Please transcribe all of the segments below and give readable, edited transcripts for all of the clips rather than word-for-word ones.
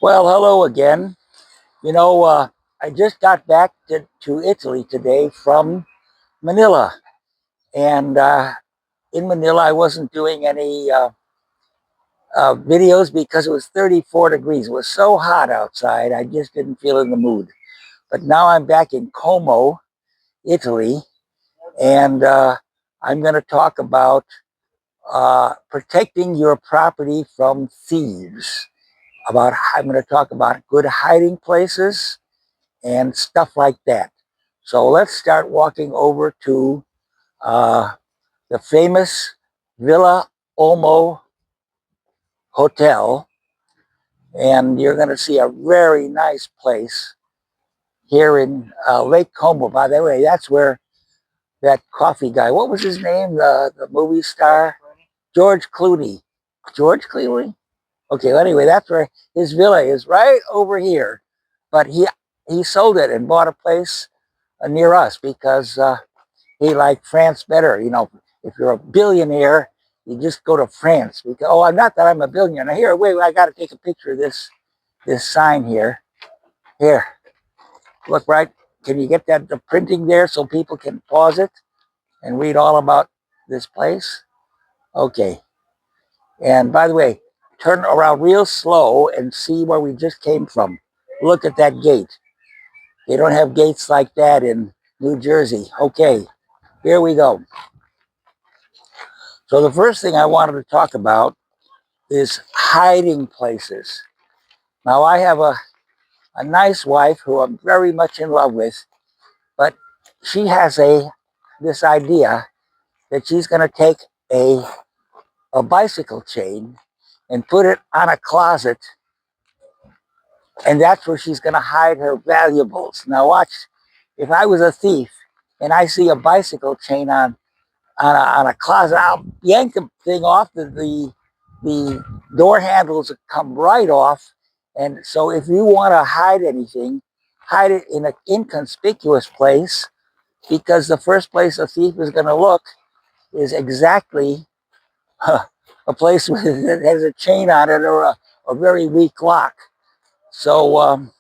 Well, hello again. I just got back to Italy today from Manila. And in Manila, I wasn't doing any videos because it was 34 degrees. It was so hot outside, I just didn't feel in the mood. But now I'm back in Como, Italy, and I'm going to talk about protecting your property from thieves. I'm going to talk about good hiding places and stuff like that. So let's start walking over to uh, the famous Villa Olmo Hotel, and you're going to see a very nice place here in Lake Como. By the way, that's where that coffee guy, what was his name? The movie star? George Clooney. George Clooney? Okay, well, anyway, that's where his villa is, right over here. But he sold it and bought a place near us because he liked France better. If you're a billionaire, you just go to France. Because, oh, I'm not that I'm a billionaire. Here, wait, I got to take a picture of this sign here. Here, look right. Can you get the printing there so people can pause it and read all about this place? Okay. And by the way, turn around real slow and see where we just came from. Look at that gate. They don't have gates like that in New Jersey. Okay, here we go. So the first thing I wanted to talk about is hiding places. Now I have a nice wife who I'm very much in love with, but she has this idea that she's going to take a bicycle chain and put it on a closet, and that's where she's going to hide her valuables. Now watch, if I was a thief and I see a bicycle chain on a closet, I'll yank the thing off. The door handles come right off. And so if you want to hide anything, hide it in an inconspicuous place, because the first place a thief is going to look is exactly a place that has a chain on it or a very weak lock. So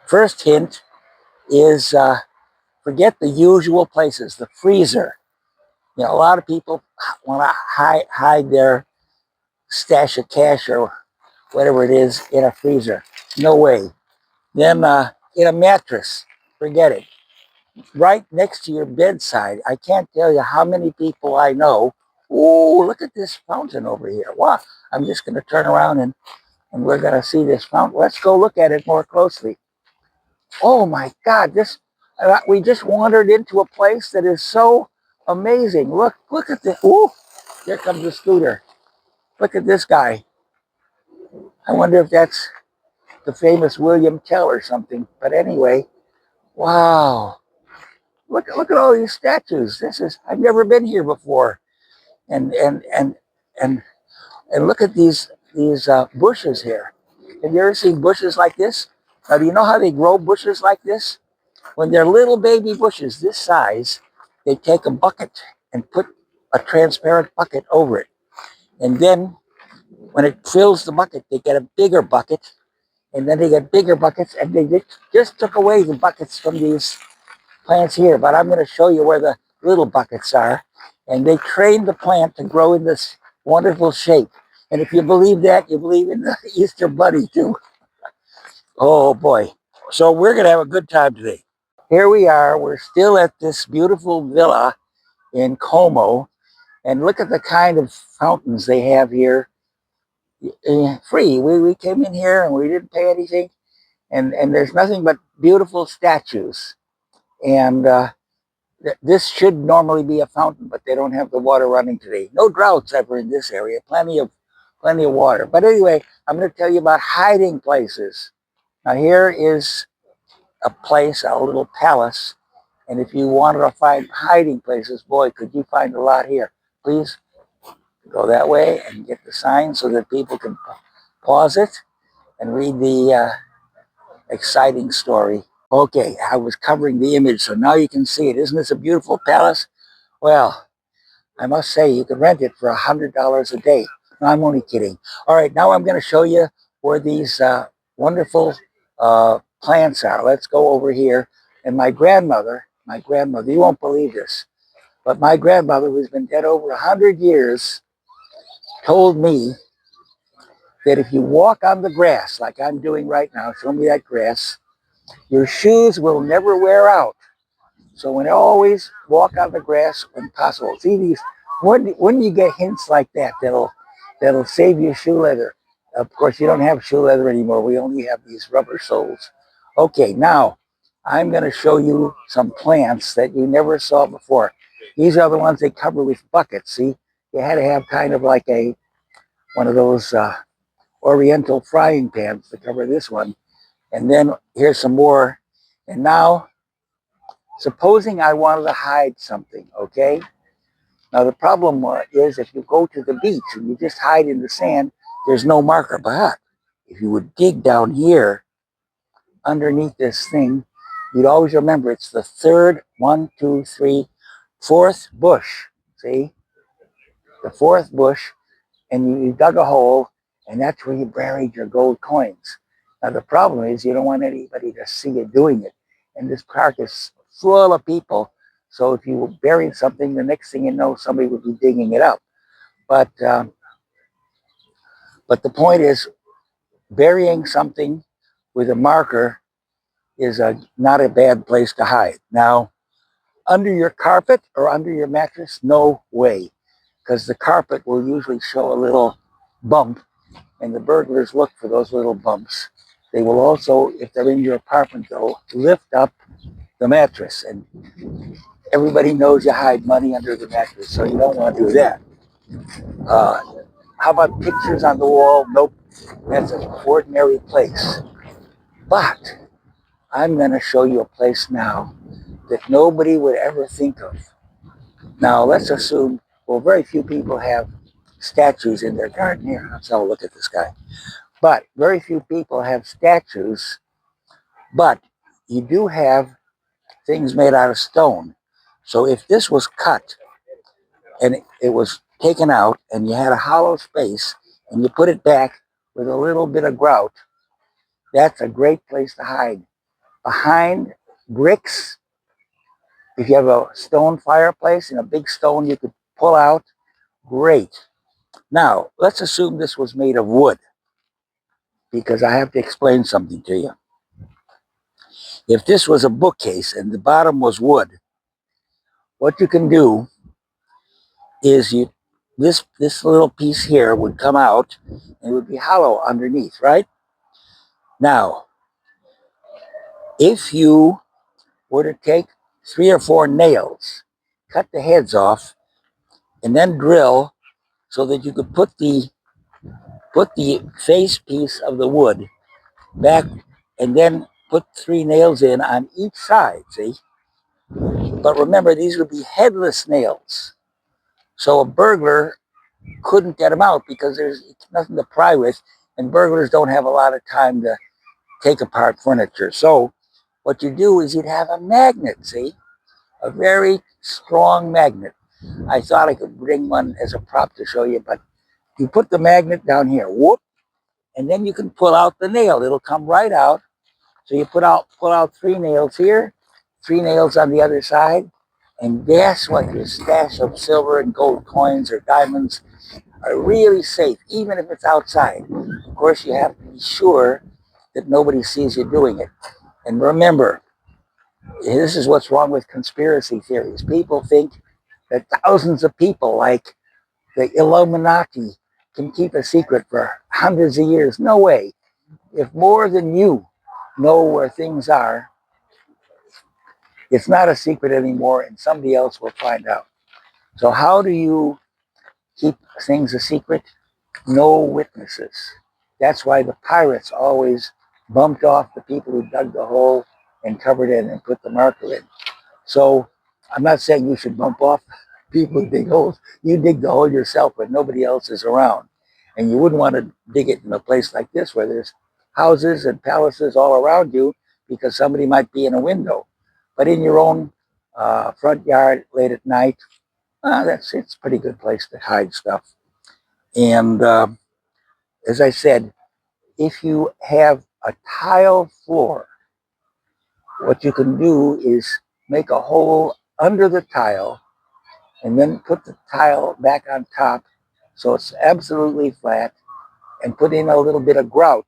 first hint is forget the usual places. The freezer. A lot of people want to hide their stash of cash or whatever it is in a freezer. No way. Then in a mattress, forget it. Right next to your bedside. I can't tell you how many people I know. Oh, look at this fountain over here. Wow. I'm just going to turn around and we're going to see this fountain. Let's go look at it more closely. Oh my God, we just wandered into a place that is so amazing. Look at this. Ooh, here comes the scooter. Look at this guy. I wonder if that's the famous William Tell or something. But anyway, wow. Look at all these statues. I've never been here before. And and and and and look at these bushes here. Have you ever seen bushes like this? Now, do you know how they grow bushes like this? When they're little baby bushes this size, they take a bucket and put a transparent bucket over it. And then when it fills the bucket, they get a bigger bucket, and then they get bigger buckets, and they just took away the buckets from these plants here. But I'm going to show you where the little buckets are. And they trained the plant to grow in this wonderful shape. And if you believe that, you believe in the Easter Bunny too. Oh boy. So we're going to have a good time today. Here we are. We're still at this beautiful villa in Como. And look at the kind of fountains they have here. Free. We came in here and we didn't pay anything. And there's nothing but beautiful statues. And this should normally be a fountain, but they don't have the water running today. No droughts ever in this area. Plenty of water. But anyway, I'm going to tell you about hiding places. Now here is a place, a little palace. And if you wanted to find hiding places, boy, could you find a lot here. Please go that way and get the sign so that people can pause it and read the exciting story. Okay, I was covering the image, so now you can see it. Isn't this a beautiful palace? Well, I must say you can rent it for $100 a day. No, I'm only kidding. All right, now I'm going to show you where these wonderful plants are. Let's go over here. And my grandmother, you won't believe this, but my grandmother, who's been dead over 100 years, told me that if you walk on the grass, like I'm doing right now, show me that grass, your shoes will never wear out. So when always walk on the grass when possible. See these, when you get hints like that, that'll save you shoe leather. Of course, you don't have shoe leather anymore. We only have these rubber soles. Okay, now I'm going to show you some plants that you never saw before. These are the ones they cover with buckets. See, you had to have kind of like one of those oriental frying pans to cover this one. And then here's some more. And now, supposing I wanted to hide something, okay? Now the problem is if you go to the beach and you just hide in the sand, there's no marker. But if you would dig down here underneath this thing, you'd always remember it's the third, one, two, three, fourth bush. See? The fourth bush, and you dug a hole, and that's where you buried your gold coins. Now the problem is you don't want anybody to see you doing it. And this park is full of people. So if you buried something, the next thing you know, somebody would be digging it up. But the point is, burying something with a marker is not a bad place to hide. Now, under your carpet or under your mattress, no way, because the carpet will usually show a little bump, and the burglars look for those little bumps. They will also, if they're in your apartment, though, lift up the mattress, and everybody knows you hide money under the mattress, so you don't want to do that. Uh, how about pictures on the wall? Nope, that's an ordinary place. But I'm going to show you a place now that nobody would ever think of. Now, let's assume, well, very few people have statues in their garden here. Let's have a look at this guy. But very few people have statues, but you do have things made out of stone. So if this was cut and it was taken out and you had a hollow space and you put it back with a little bit of grout, that's a great place to hide. Behind bricks, if you have a stone fireplace and a big stone you could pull out, great. Now, let's assume this was made of wood, because I have to explain something to you. If this was a bookcase and the bottom was wood, what you can do is this little piece here would come out and it would be hollow underneath, right? Now, if you were to take 3 or 4 nails, cut the heads off, and then drill so that you could put the face piece of the wood back, and then put 3 nails in on each side, see? But remember, these would be headless nails. So a burglar couldn't get them out because there's nothing to pry with, and burglars don't have a lot of time to take apart furniture. So what you do is you'd have a magnet, see? A very strong magnet. I thought I could bring one as a prop to show you, but you put the magnet down here, whoop, and then you can pull out the nail. It'll come right out. So you pull out 3 nails here, 3 nails on the other side, and guess what? Your stash of silver and gold coins or diamonds are really safe, even if it's outside. Of course, you have to be sure that nobody sees you doing it. And remember, this is what's wrong with conspiracy theories. People think that thousands of people, like the Illuminati, can keep a secret for hundreds of years. No way. If more than you know where things are, it's not a secret anymore, and somebody else will find out. So how do you keep things a secret? No witnesses. That's why the pirates always bumped off the people who dug the hole and covered it and put the marker in. So I'm not saying you should bump off people who dig holes. You dig the hole yourself when nobody else is around. And you wouldn't want to dig it in a place like this where there's houses and palaces all around you, because somebody might be in a window. But in your own front yard late at night, it's a pretty good place to hide stuff. And as I said, if you have a tile floor, what you can do is make a hole under the tile and then put the tile back on top so it's absolutely flat, and put in a little bit of grout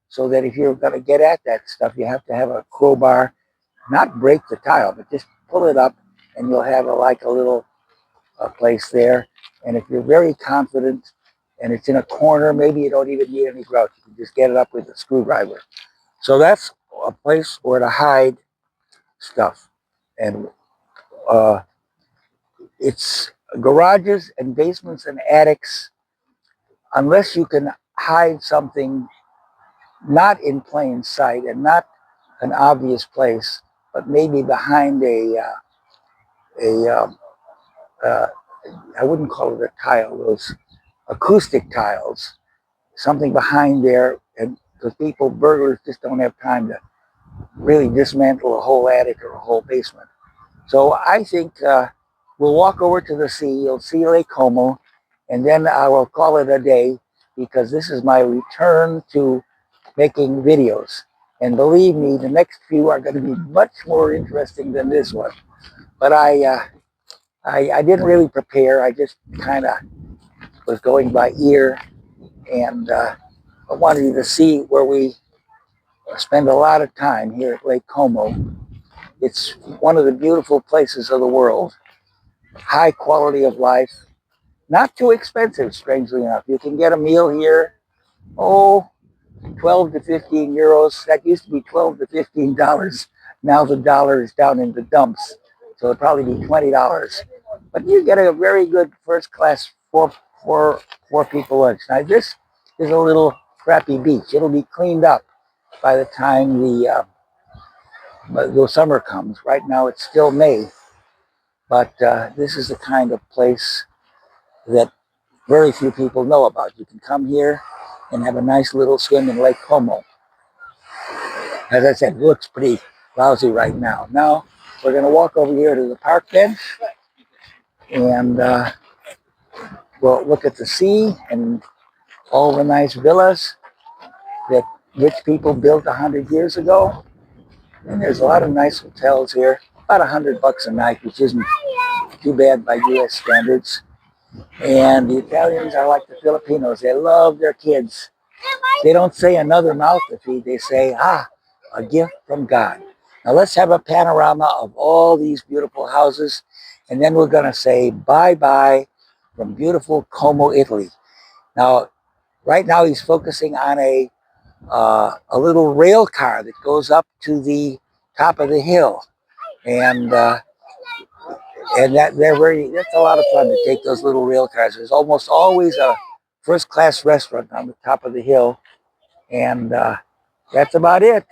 so that if you're going to get at that stuff, you have to have a crowbar, not break the tile, but just pull it up, and you'll have like a little place there. And if you're very confident and it's in a corner, maybe you don't even need any grout. You can just get it up with a screwdriver. So that's a place where to hide stuff. And uh, it's garages and basements and attics, unless you can hide something not in plain sight and not an obvious place, but maybe behind a uh, I wouldn't call it a tile, those acoustic tiles, something behind there, and because burglars just don't have time to really dismantle a whole attic or a whole basement. So I think we'll walk over to the sea. You'll see Lake Como, and then I will call it a day, because this is my return to making videos. And believe me, the next few are going to be much more interesting than this one. But I didn't really prepare. I just kind of was going by ear, and I wanted you to see where we spend a lot of time here at Lake Como. It's one of the beautiful places of the world. High quality of life. Not too expensive, strangely enough. You can get a meal here, 12 to 15 euros. That used to be 12 to $15. Now the dollar is down in the dumps, so it'll probably be $20. But you get a very good first class four people lunch. Now this is a little crappy beach. It'll be cleaned up by the time the summer comes. Right now it's still May, but this is the kind of place that very few people know about. You can come here and have a nice little swim in Lake Como. As I said, it looks pretty lousy right now. Now we're going to walk over here to the park bench, and we'll look at the sea and all the nice villas that rich people built 100 years ago. And there's a lot of nice hotels here, about $100 a night, which isn't too bad by U.S. standards. And the Italians are like the Filipinos. They love their kids. They don't say another mouth to feed. They say, a gift from God. Now let's have a panorama of all these beautiful houses. And then we're going to say bye-bye from beautiful Como, Italy. Now, right now he's focusing on a little rail car that goes up to the top of the hill. And that's a lot of fun to take those little rail cars. There's almost always a first class restaurant on the top of the hill. And that's about it.